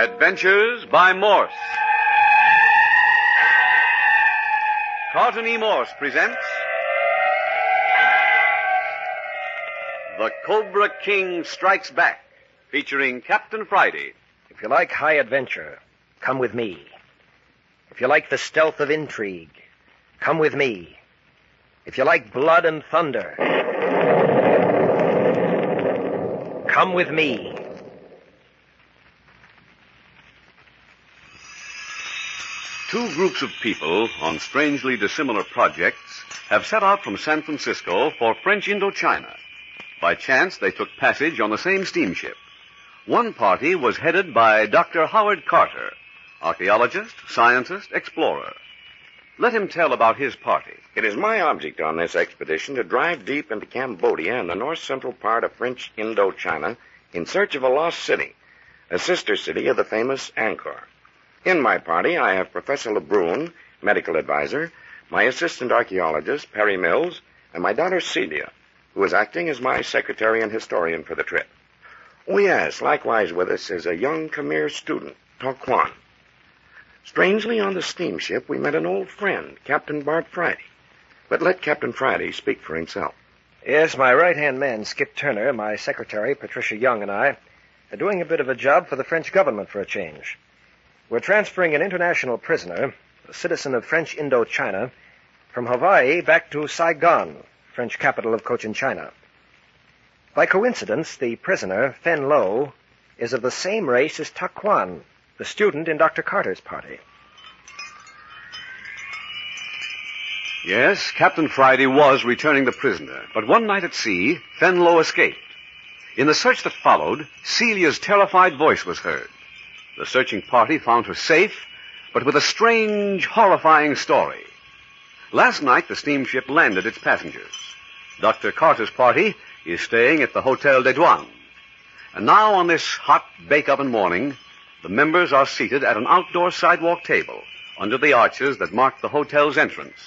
Adventures by Morse. Carlton E. Morse presents The Cobra King Strikes Back, featuring Captain Friday. If you like high adventure, come with me. If you like the stealth of intrigue, come with me. If you like blood and thunder, come with me. Two groups of people on strangely dissimilar projects have set out from San Francisco for French Indochina. By chance, they took passage on the same steamship. One party was headed by Dr. Howard Carter, archaeologist, scientist, explorer. Let him tell about his party. It is my object on this expedition to drive deep into Cambodia and the north-central part of French Indochina in search of a lost city, a sister city of the famous Angkor. In my party, I have Professor Lebrun, medical advisor, my assistant archaeologist, Perry Mills, and my daughter Celia, who is acting as my secretary and historian for the trip. Oh, yes, likewise with us is a young Khmer student, To Quan. Strangely, on the steamship, we met an old friend, Captain Bart Friday. But let Captain Friday speak for himself. Yes, my right-hand man, Skip Turner, my secretary, Patricia Young, and I are doing a bit of a job for the French government for a change. We're transferring an international prisoner, a citizen of French Indochina, from Hawaii back to Saigon, French capital of Cochin China. By coincidence, the prisoner, Fen Lo, is of the same race as To Quan, the student in Dr. Carter's party. Yes, Captain Friday was returning the prisoner, but one night at sea, Fen Lo escaped. In the search that followed, Celia's terrified voice was heard. The searching party found her safe, but with a strange, horrifying story. Last night, the steamship landed its passengers. Dr. Carter's party is staying at the Hotel des Douanes. And now, on this hot bake-oven morning, the members are seated at an outdoor sidewalk table under the arches that mark the hotel's entrance.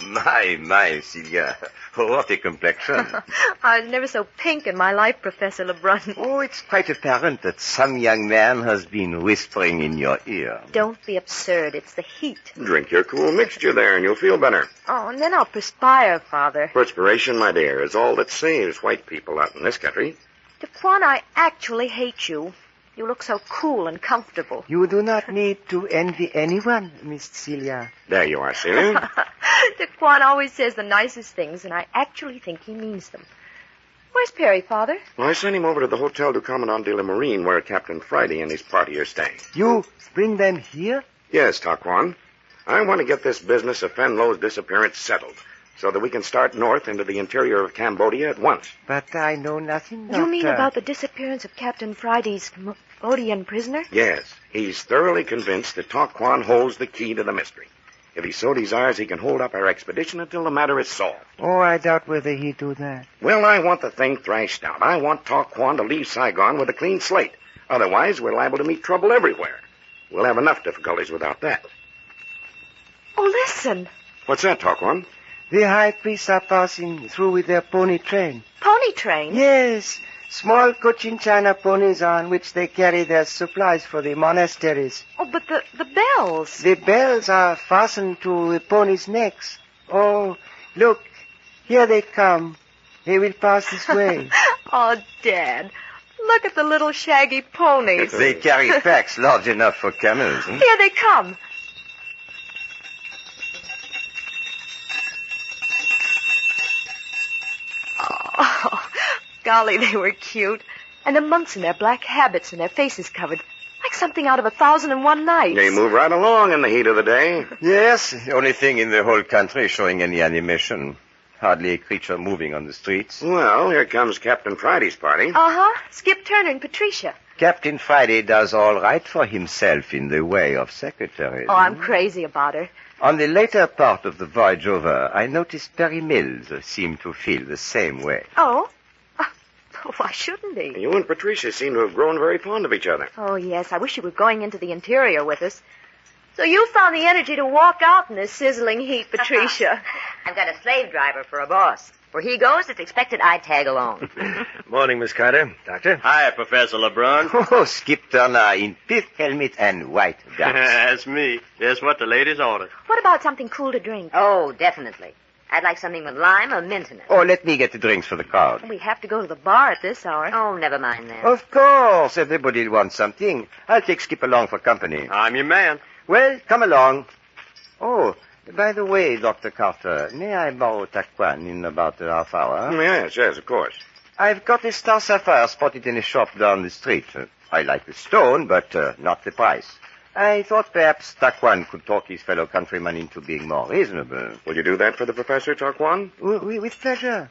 My, Celia. What a complexion. I was never so pink in my life, Professor Lebrun. Oh, it's quite apparent that some young man has been whispering in your ear. Don't be absurd. It's the heat. Drink your cool mixture there and you'll feel better. Oh, and then I'll perspire, Father. Perspiration, my dear, is all that saves white people out in this country. To Quan, I actually hate you. You look so cool and comfortable. You do not need to envy anyone, Miss Celia. There you are, Celia. De Quan always says the nicest things, and I actually think he means them. Where's Perry, Father? Well, I sent him over to the Hotel du Commandant de la Marine, where Captain Friday and his party are staying. You bring them here? Yes, To Quan. I want to get this business of Fen Lo's disappearance settled, so that we can start north into the interior of Cambodia at once. But I know nothing, Doctor. You mean about the disappearance of Captain Friday's Cambodian prisoner? Yes. He's thoroughly convinced that To Quan holds the key to the mystery. If he so desires, he can hold up our expedition until the matter is solved. Oh, I doubt whether he'd do that. Well, I want the thing thrashed out. I want To Quan to leave Saigon with a clean slate. Otherwise, we're liable to meet trouble everywhere. We'll have enough difficulties without that. Oh, listen. What's that, To Quan? The high priests are passing through with their pony train. Pony train? Yes, small Cochin China ponies on which they carry their supplies for the monasteries. Oh, but the bells. The bells are fastened to the ponies' necks. Oh, look, here they come. They will pass this way. Oh, Dad, look at the little shaggy ponies. They carry packs large enough for camels. Here they come. Oh, golly, they were cute. And the monks in their black habits and their faces covered, like something out of 1001 Nights. They move right along in the heat of the day. Yes, the only thing in the whole country showing any animation. Hardly a creature moving on the streets. Well, here comes Captain Friday's party. Uh-huh. Skip Turner and Patricia. Captain Friday does all right for himself in the way of secretaries. Oh, I'm crazy about her. On the later part of the voyage over, I noticed Perry Mills seemed to feel the same way. Oh? Why shouldn't he? You and Patricia seem to have grown very fond of each other. Oh, yes. I wish you were going into the interior with us. So you found the energy to walk out in this sizzling heat, Patricia. I've got a slave driver for a boss. Where he goes, it's expected I tag along. Morning, Miss Carter. Doctor? Hi, Professor LeBrun. Oh, Skip Turner in pith helmet and white ducks. That's me. Just what the ladies ordered. What about something cool to drink? Oh, definitely. I'd like something with lime or mint in it. Oh, let me get the drinks for the crowd. We have to go to the bar at this hour. Oh, never mind then. Of course, everybody wants something. I'll take Skip along for company. I'm your man. Well, come along. Oh, by the way, Dr. Carter, may I borrow Taquan in about a half hour? Yes, of course. I've got a star sapphire spotted in a shop down the street. I like the stone, but not the price. I thought perhaps Taquan could talk his fellow countryman into being more reasonable. Will you do that for the professor, Taquan? With pleasure.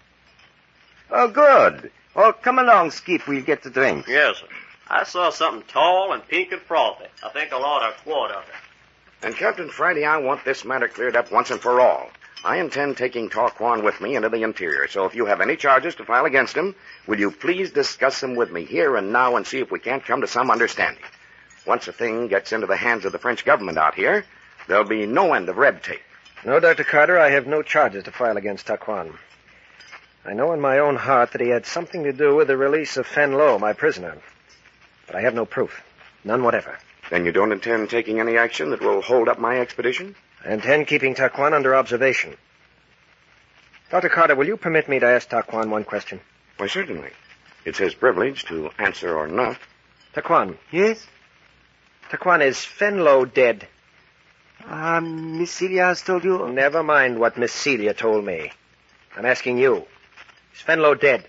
Oh, good. Oh, come along, Skip. We'll get the drink. Yes, sir. I saw something tall and pink and frothy. I think I'll order a quart of it. And Captain Friday, I want this matter cleared up once and for all. I intend taking Taquan with me into the interior, so if you have any charges to file against him, will you please discuss them with me here and now and see if we can't come to some understanding. Once a thing gets into the hands of the French government out here, there'll be no end of red tape. No, Dr. Carter, I have no charges to file against Taquan. I know in my own heart that he had something to do with the release of Fen Lo, my prisoner. But I have no proof. None whatever. Then you don't intend taking any action that will hold up my expedition? I intend keeping Taquan under observation. Dr. Carter, will you permit me to ask Taquan one question? Why, certainly. It's his privilege to answer or not. Taquan. Yes? Taquan, is Fen Lo dead? Miss Celia has told you... Never mind what Miss Celia told me. I'm asking you. Is Fen Lo dead?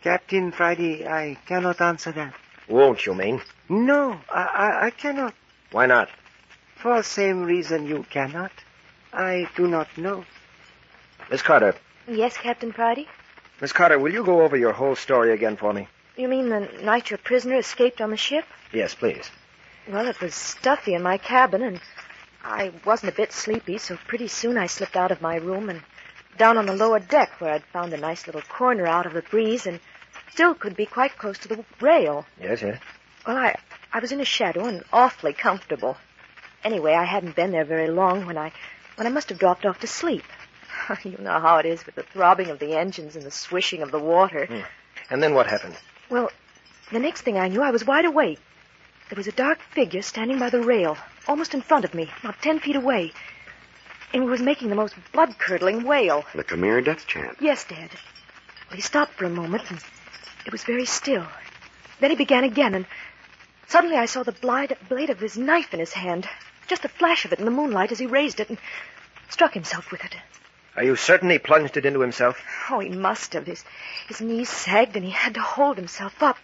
Captain Friday, I cannot answer that. Won't you, mean? No, I cannot. Why not? For the same reason you cannot. I do not know. Miss Carter. Yes, Captain Friday? Miss Carter, will you go over your whole story again for me? You mean the night your prisoner escaped on the ship? Yes, please. Well, it was stuffy in my cabin, and I wasn't a bit sleepy, so pretty soon I slipped out of my room and down on the lower deck where I'd found a nice little corner out of the breeze and still could be quite close to the rail. Yes. Well, I was in a shadow and awfully comfortable. Anyway, I hadn't been there very long when I must have dropped off to sleep. You know how it is with the throbbing of the engines and the swishing of the water. And then what happened? Well, the next thing I knew, I was wide awake. There was a dark figure standing by the rail, almost in front of me, about 10 feet away. And he was making the most blood-curdling wail. The Khmer death chant. Yes, Dad. Well, he stopped for a moment, and it was very still. Then he began again, and suddenly I saw the blade of his knife in his hand. Just a flash of it in the moonlight as he raised it and struck himself with it. Are you certain he plunged it into himself? Oh, he must have. His knees sagged, and he had to hold himself up.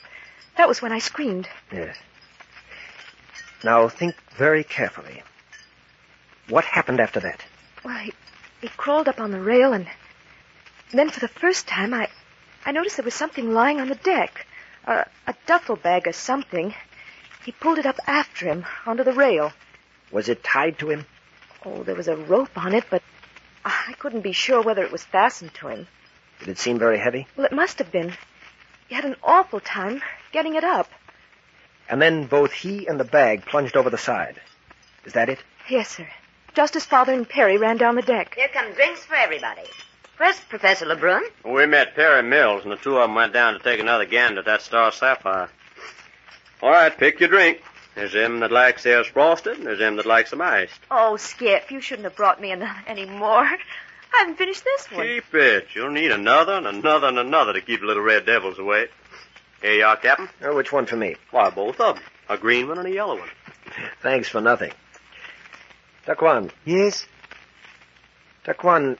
That was when I screamed. Yes. Now, think very carefully. What happened after that? Well, he crawled up on the rail, and then for the first time, I noticed there was something lying on the deck. A duffel bag or something. He pulled it up after him, onto the rail. Was it tied to him? Oh, there was a rope on it, but I couldn't be sure whether it was fastened to him. Did it seem very heavy? Well, it must have been. He had an awful time getting it up. And then both he and the bag plunged over the side. Is that it? Yes, sir. Just as Father and Perry ran down the deck. Here come drinks for everybody. First, Professor LeBrun. We met Perry Mills, and the two of them went down to take another gander at that star sapphire. All right, pick your drink. There's them that likes theirs frosted, and there's them that likes them iced. Oh, Skip, you shouldn't have brought me any more. I haven't finished this one. Keep it. You'll need another and another and another to keep the little red devils away. Here you are, Captain. Which one for me? Why, both of them. A green one and a yellow one. Thanks for nothing. Taquan. Yes? Taquan,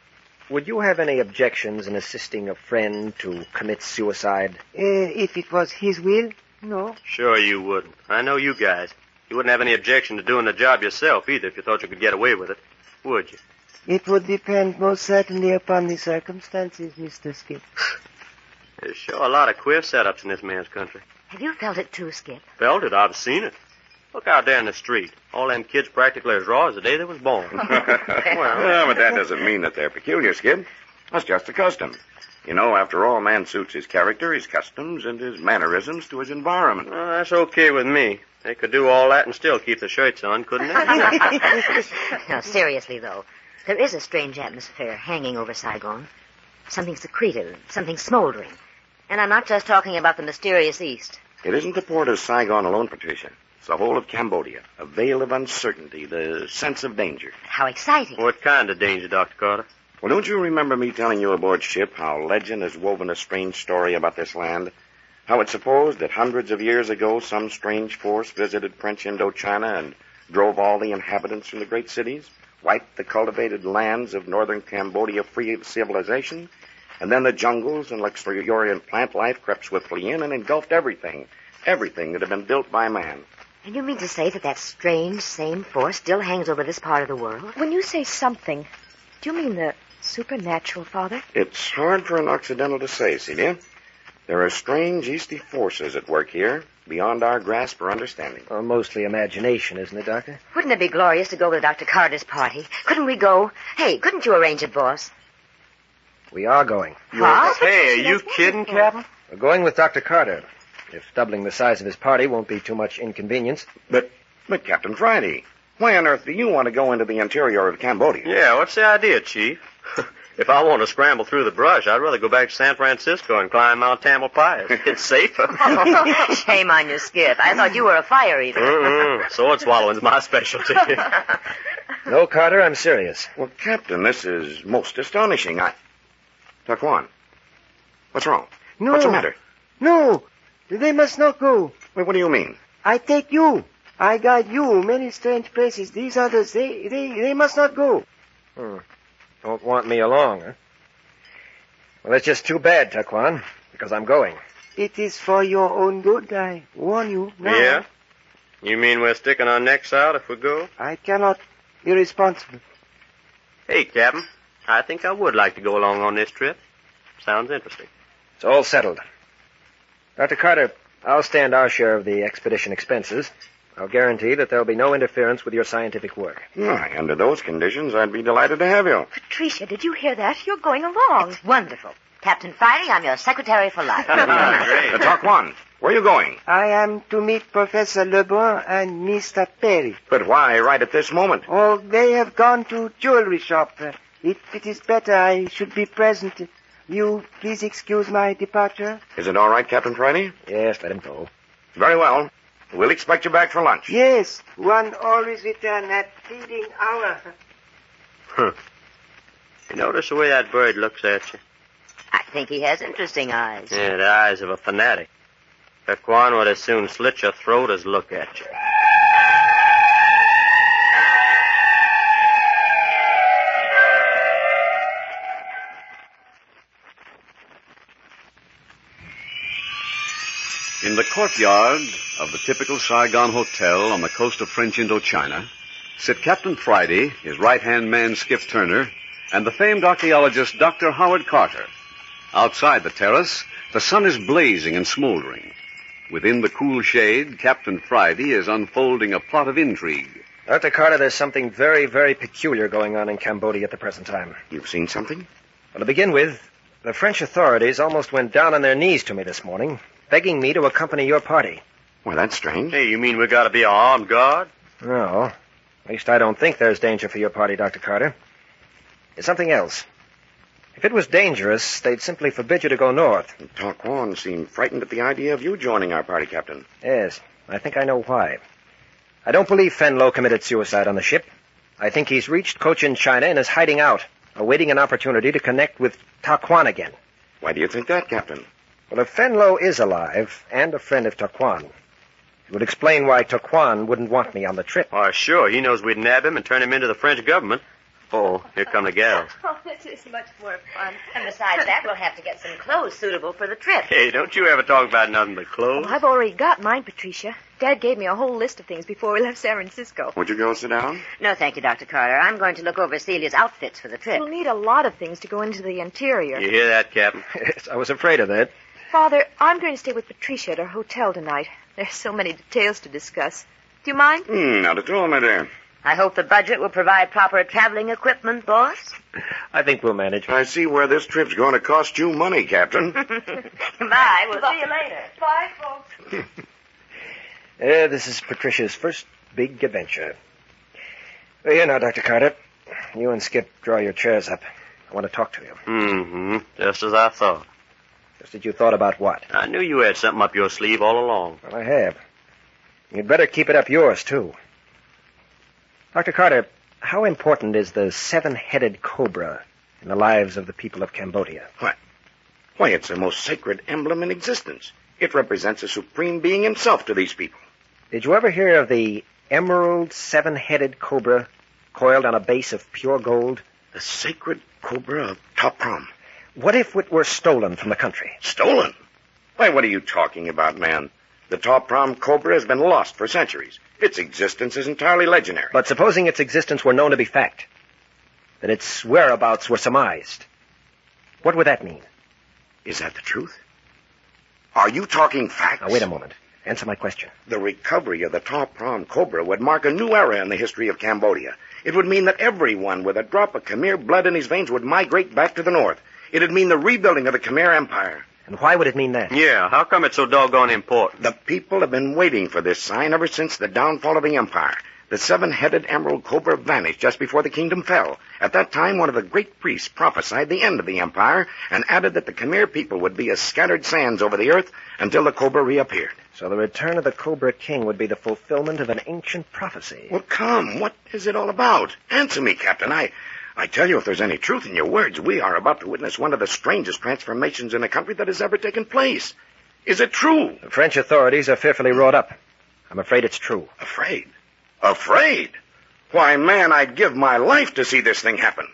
would you have any objections in assisting a friend to commit suicide? If it was his will, no. Sure you wouldn't. I know you guys. You wouldn't have any objection to doing the job yourself either if you thought you could get away with it, would you? It would depend most certainly upon the circumstances, Mr. Skip. There's sure a lot of queer setups in this man's country. Have you felt it too, Skip? Felt it? I've seen it. Look out there in the street. All them kids practically as raw as the day they was born. Well, but that doesn't mean that they're peculiar, Skip. That's just a custom. You know, after all, man suits his character, his customs, and his mannerisms to his environment. Well, that's okay with me. They could do all that and still keep the shirts on, couldn't they? No, seriously, though. There is a strange atmosphere hanging over Saigon. Something secretive, something smoldering. And I'm not just talking about the mysterious East. It isn't the port of Saigon alone, Patricia. It's the whole of Cambodia. A veil of uncertainty, the sense of danger. How exciting. What kind of danger, Dr. Carter? Well, don't you remember me telling you aboard ship how legend has woven a strange story about this land? How it's supposed that hundreds of years ago some strange force visited French Indochina and drove all the inhabitants from the great cities, wiped the cultivated lands of northern Cambodia free of civilization, and then the jungles and luxuriant plant life crept swiftly in and engulfed everything that had been built by man. And you mean to say that strange, same force still hangs over this part of the world? When you say something, do you mean the supernatural, Father? It's hard for an Occidental to say, Celia. There are strange Easty forces at work here, beyond our grasp or understanding. Well, mostly imagination, isn't it, Doctor? Wouldn't it be glorious to go with Dr. Carter's party? Couldn't we go? Hey, couldn't you arrange it, boss? We are going. What? Hey, are you kidding, Captain? We're going with Dr. Carter. If doubling the size of his party won't be too much inconvenience. But Captain Friday, why on earth do you want to go into the interior of Cambodia? Yeah, what's the idea, Chief? If I want to scramble through the brush, I'd rather go back to San Francisco and climb Mount Tamalpais. It's safer. Shame on you, Skip. I thought you were a fire eater. Sword swallowing's my specialty. No, Carter, I'm serious. Well, Captain, this is most astonishing. Taquan, what's wrong? No. What's the matter? No, they must not go. Wait, what do you mean? I take you. I guide you many strange places. These others, they must not go. Don't want me along, huh? Well, that's just too bad, Taquan, because I'm going. It is for your own good, I warn you now. Yeah? You mean we're sticking our necks out if we go? I cannot. Irresponsible. Hey, Captain, I think I would like to go along on this trip. Sounds interesting. It's all settled. Dr. Carter, I'll stand our share of the expedition expenses. I'll guarantee that there'll be no interference with your scientific work. Why, under those conditions, I'd be delighted to have you. Patricia, did you hear that? You're going along. It's wonderful. Captain Friday, I'm your secretary for life. Great. Taquan, where are you going? I am to meet Professor Lebrun and Mr. Perry. But why right at this moment? Oh, they have gone to jewelry shop. It is better I should be present. You please excuse my departure? Is it all right, Captain Friday? Yes, let him go. Very well. We'll expect you back for lunch. Yes, one always return at feeding hour. You notice the way that bird looks at you? I think he has interesting eyes. Yeah, the eyes of a fanatic. Taquan would as soon slit your throat as look at you. In the courtyard of the typical Saigon hotel on the coast of French Indochina sit Captain Friday, his right-hand man Skip Turner, and the famed archaeologist Dr. Howard Carter. Outside the terrace, the sun is blazing and smoldering. Within the cool shade, Captain Friday is unfolding a plot of intrigue. Dr. Carter, there's something very, very peculiar going on in Cambodia at the present time. You've seen something? Well, to begin with, the French authorities almost went down on their knees to me this morning, begging me to accompany your party. Well, that's strange. Hey, you mean we gotta be an armed guard? No. At least I don't think there's danger for your party, Dr. Carter. There's something else. If it was dangerous, they'd simply forbid you to go north. Taquan seemed frightened at the idea of you joining our party, Captain. Yes, I think I know why. I don't believe Fenlo committed suicide on the ship. I think he's reached Cochin China and is hiding out, awaiting an opportunity to connect with Taquan again. Why do you think that, Captain? Well, if Fenlo is alive and a friend of Taquan, it would explain why Taquan wouldn't want me on the trip. Why, sure. He knows we'd nab him and turn him into the French government. Oh, here come the gals. Oh, this is much more fun. And besides that, we'll have to get some clothes suitable for the trip. Hey, don't you ever talk about nothing but clothes. Well, I've already got mine, Patricia. Dad gave me a whole list of things before we left San Francisco. Would you go sit down? No, thank you, Dr. Carter. I'm going to look over Celia's outfits for the trip. We'll need a lot of things to go into the interior. You hear that, Captain? Yes, I was afraid of that. Father, I'm going to stay with Patricia at her hotel tonight. There's so many details to discuss. Do you mind? Not at all, my dear. I hope the budget will provide proper traveling equipment, boss. I think we'll manage. I see where this trip's going to cost you money, Captain. Goodbye. We'll see you later. Bye, folks. This is Patricia's first big adventure. Here now, Dr. Carter. You and Skip draw your chairs up. I want to talk to you. Mm-hmm. Just as I thought. Just as you thought about what? I knew you had something up your sleeve all along. Well, I have. You'd better keep it up yours, too. Dr. Carter, how important is the seven-headed cobra in the lives of the people of Cambodia? Why, it's the most sacred emblem in existence. It represents the supreme being himself to these people. Did you ever hear of the emerald seven-headed cobra coiled on a base of pure gold? The sacred cobra of Top Prom. What if it were stolen from the country? Stolen? Why, what are you talking about, man? The Top Prom cobra has been lost for centuries. Its existence is entirely legendary. But supposing its existence were known to be fact, that its whereabouts were surmised, what would that mean? Is that the truth? Are you talking facts? Now, wait a moment. Answer my question. The recovery of the Top Prom cobra would mark a new era in the history of Cambodia. It would mean that everyone with a drop of Khmer blood in his veins would migrate back to the north. It'd mean the rebuilding of the Khmer Empire. And why would it mean that? Yeah, how come it's so doggone important? The people have been waiting for this sign ever since the downfall of the empire. The seven-headed emerald cobra vanished just before the kingdom fell. At that time, one of the great priests prophesied the end of the empire and added that the Khmer people would be as scattered sands over the earth until the cobra reappeared. So the return of the Cobra King would be the fulfillment of an ancient prophecy. Well, come, what is it all about? Answer me, Captain. I tell you, if there's any truth in your words, we are about to witness one of the strangest transformations in a country that has ever taken place. Is it true? The French authorities are fearfully wrought up. I'm afraid it's true. Afraid? Afraid? Why, man, I'd give my life to see this thing happen.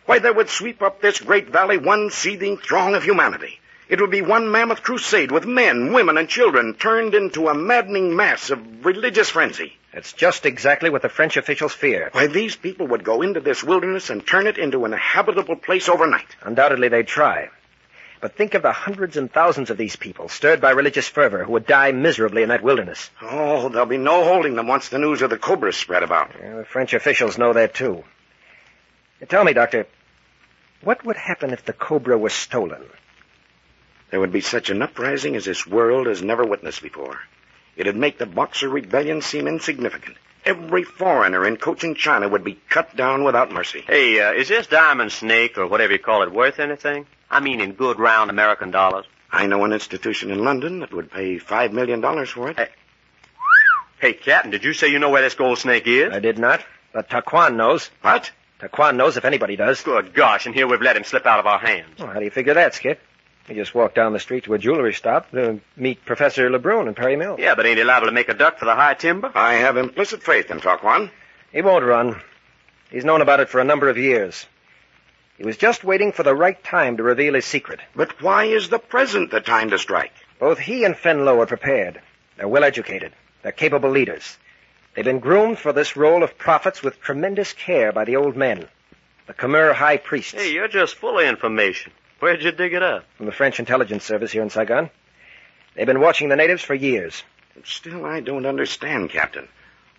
Why, there would sweep up this great valley one seething throng of humanity. It would be one mammoth crusade with men, women, and children turned into a maddening mass of religious frenzy. It's just exactly what the French officials fear. Why, these people would go into this wilderness and turn it into an habitable place overnight. Undoubtedly they'd try. But think of the hundreds and thousands of these people, stirred by religious fervor, who would die miserably in that wilderness. Oh, there'll be no holding them once the news of the cobras spread about. Yeah, the French officials know that, too. Tell me, Doctor, what would happen if the cobra was stolen? There would be such an uprising as this world has never witnessed before. It'd make the Boxer Rebellion seem insignificant. Every foreigner in Cochin China would be cut down without mercy. Hey, is this diamond snake, or whatever you call it, worth anything? I mean in good round American dollars. I know an institution in London that would pay $5 million for it. Hey, Captain, did you say you know where this gold snake is? I did not, but Taquan knows. What? Taquan knows if anybody does. Good gosh, and here we've let him slip out of our hands. Well, how do you figure that, Skip? He just walked down the street to a jewelry stop to meet Professor Lebrun in Perry Mill. Yeah, but ain't he liable to make a duck for the high timber? I have implicit faith in Taquan. He won't run. He's known about it for a number of years. He was just waiting for the right time to reveal his secret. But why is the present the time to strike? Both he and Fenlo are prepared. They're well-educated. They're capable leaders. They've been groomed for this role of prophets with tremendous care by the old men, the Khmer high priests. Hey, you're just full of information. Where'd you dig it up? From the French intelligence service here in Saigon. They've been watching the natives for years. Still, I don't understand, Captain.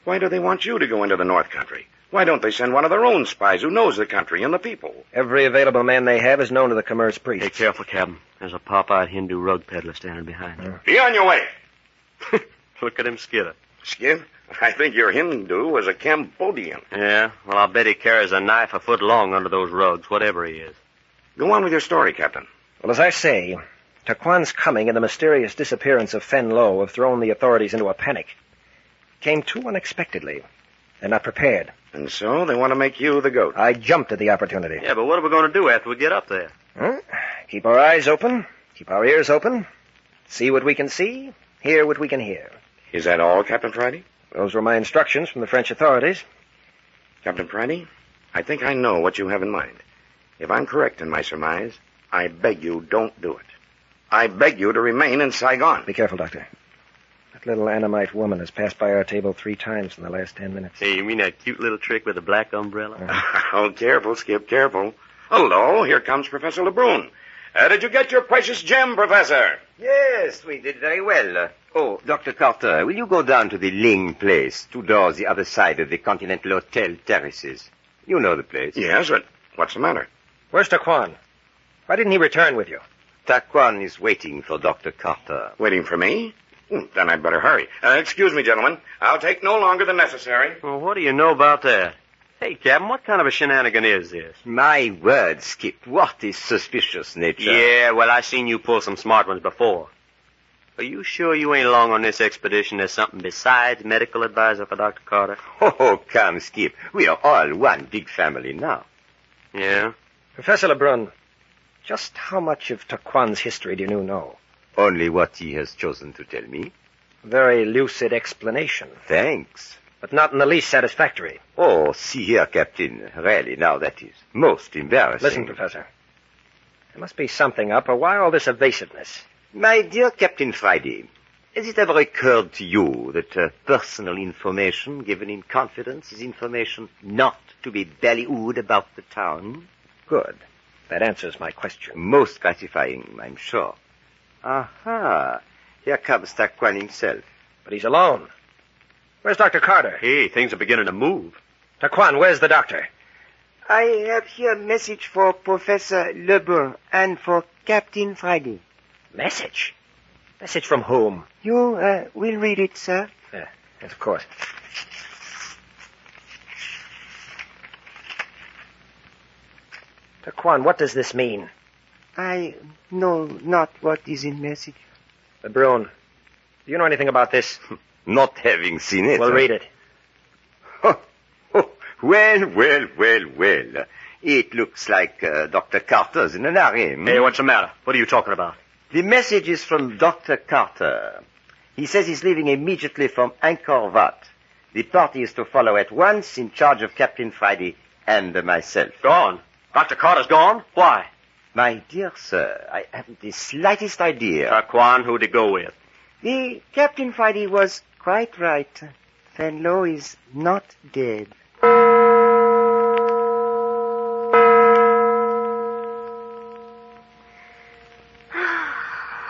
Why do they want you to go into the North Country? Why don't they send one of their own spies who knows the country and the people? Every available man they have is known to the Khmer's priests. Hey, careful, Captain. There's a pop-eyed Hindu rug peddler standing behind him. Be on your way. Look at him skitter. Skip, I think your Hindu was a Cambodian. Yeah, well, I'll bet he carries a knife a foot long under those rugs, whatever he is. Go on with your story, Captain. Well, as I say, Taquan's coming and the mysterious disappearance of Fen Lo have thrown the authorities into a panic. Came too unexpectedly. They're not prepared. And so they want to make you the goat. I jumped at the opportunity. Yeah, but what are we going to do after we get up there? Keep our eyes open, keep our ears open, see what we can see, hear what we can hear. Is that all, Captain Friday? Those were my instructions from the French authorities. Captain Friday, I think I know what you have in mind. If I'm correct in my surmise, I beg you don't do it. I beg you to remain in Saigon. Be careful, Doctor. That little Annamite woman has passed by our table 3 times in the last 10 minutes. Hey, you mean that cute little trick with the black umbrella? Oh, careful, Skip, careful. Hello, here comes Professor Lebrun. Did you get your precious gem, Professor? Yes, we did very well. Oh, Dr. Carter, will you go down to the Ling place, 2 doors the other side of the Continental Hotel terraces? You know the place. Yes, but what's the matter? Where's Taquan? Why didn't he return with you? Taquan is waiting for Dr. Carter. Waiting for me? Then I'd better hurry. Excuse me, gentlemen. I'll take no longer than necessary. Well, what do you know about that? Hey, Captain, what kind of a shenanigan is this? My word, Skip, what is suspicious nature? Yeah, well, I seen you pull some smart ones before. Are you sure you ain't along on this expedition as something besides medical advisor for Dr. Carter? Oh, come, Skip. We are all one big family now. Yeah? Professor Lebrun, just how much of Taquan's history do you know? Only what he has chosen to tell me. Very lucid explanation, Thanks. but not in the least satisfactory. Oh, see here, Captain. Really, now that is most embarrassing. Listen, Professor. There must be something up, or why all this evasiveness? My dear Captain Friday, has it ever occurred to you that personal information given in confidence is information not to be ballyhooed about the town? Good. That answers my question. Most gratifying, I'm sure. Aha. Here comes Taquan himself. But he's alone. Where's Dr. Carter? Hey, things are beginning to move. Taquan, where's the doctor? I have here a message for Professor Lebrun and for Captain Friday. Message? Message from whom? You will read it, sir. Yes, of course. Taquan, what does this mean? I know not what is in message. Lebrun, do you know anything about this? Not having seen it. Well, read it. Well. It looks like Dr. Carter's in an harem. Hey, what's the matter? What are you talking about? The message is from Dr. Carter. He says he's leaving immediately from Angkor Wat. The party is to follow at once in charge of Captain Friday and myself. Gone. Dr. Carter's gone? Why? My dear sir, I haven't the slightest idea. Taquan, who'd he go with? The Captain Friday was quite right. Fenlo is not dead.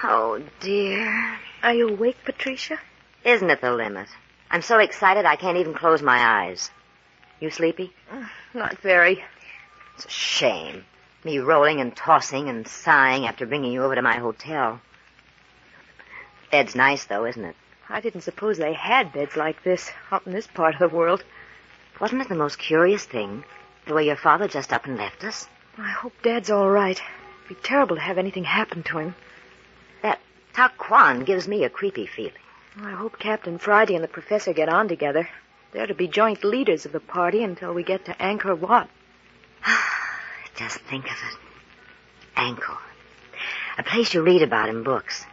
Oh, dear. Are you awake, Patricia? Isn't it the limit? I'm so excited I can't even close my eyes. You sleepy? Not very. It's a shame. Me rolling and tossing and sighing after bringing you over to my hotel. Bed's nice, though, isn't it? I didn't suppose they had beds like this out in this part of the world. Wasn't it the most curious thing, the way your father just up and left us? I hope Dad's all right. It'd be terrible to have anything happen to him. That Taquan gives me a creepy feeling. I hope Captain Friday and the professor get on together. They're to be joint leaders of the party until we get to Angkor Wat. Just think of it. Angkor. A place you read about in books.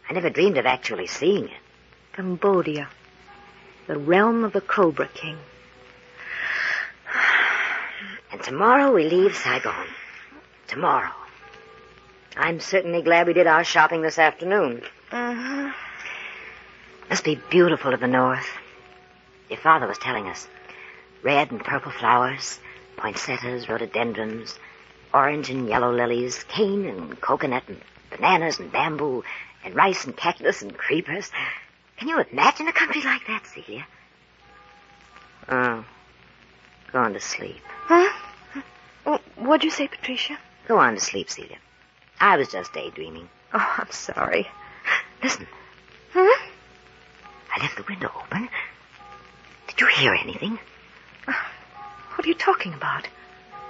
I never dreamed of actually seeing it. Cambodia. The realm of the Cobra King. And tomorrow we leave Saigon. Tomorrow. I'm certainly glad we did our shopping this afternoon. Uh-huh. Must be beautiful to the north. Your father was telling us. Red and purple flowers, poinsettias, rhododendrons, orange and yellow lilies, cane and coconut and bananas and bamboo, and rice and cactus and creepers. Can you imagine a country like that, Celia? Oh, going to sleep. Huh? Oh, what'd you say, Patricia? Go on to sleep, Celia. I was just daydreaming. Oh, I'm sorry. Listen. Huh? I left the window open. Did you hear anything? What are you talking about?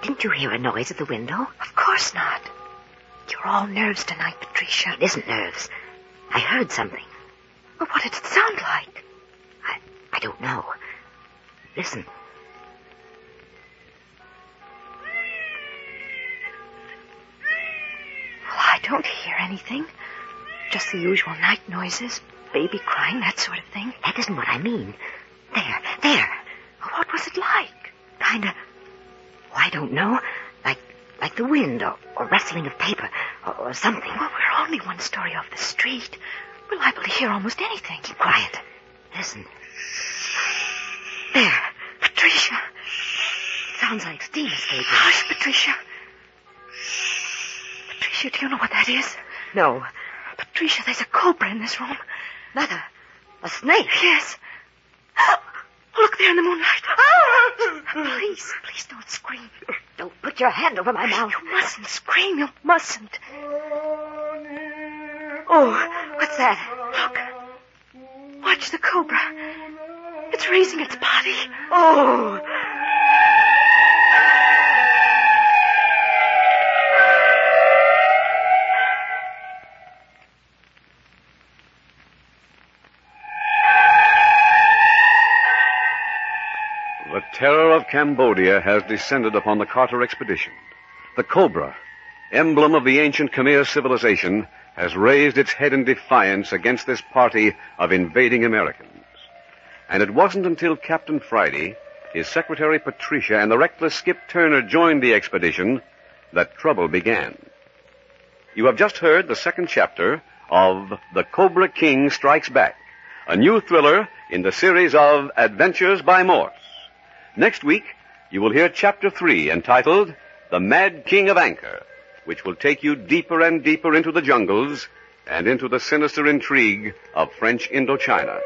Didn't you hear a noise at the window? Of course not. You're all nerves tonight, Patricia. It isn't nerves. I heard something. Well, what did it sound like? I don't know. Listen. Well, I don't hear anything. Just the usual night noises, baby crying, that sort of thing. That isn't what I mean. There. What was it like? Kinda, I don't know. Like the wind or rustling of paper or something. Well, we're only one story off the street. We're liable to hear almost anything. Keep quiet. Listen. There. Patricia. Sounds like steam escaping. Hush, Patricia. Patricia, do you know what that is? No. Patricia, there's a cobra in this room. Mother, a snake? Yes. Look there in the moonlight. Please don't scream. Don't put your hand over my mouth. You mustn't scream. You mustn't. Oh, what's that? Look. Watch the cobra. It's raising its body. Oh. terror of Cambodia has descended upon the Carter expedition. The Cobra, emblem of the ancient Khmer civilization, has raised its head in defiance against this party of invading Americans. And it wasn't until Captain Friday, his secretary Patricia, and the reckless Skip Turner joined the expedition that trouble began. You have just heard the second chapter of The Cobra King Strikes Back, a new thriller in the series of Adventures by Morse. Next week, you will hear Chapter 3, entitled The Mad King of Anchor, which will take you deeper and deeper into the jungles and into the sinister intrigue of French Indochina.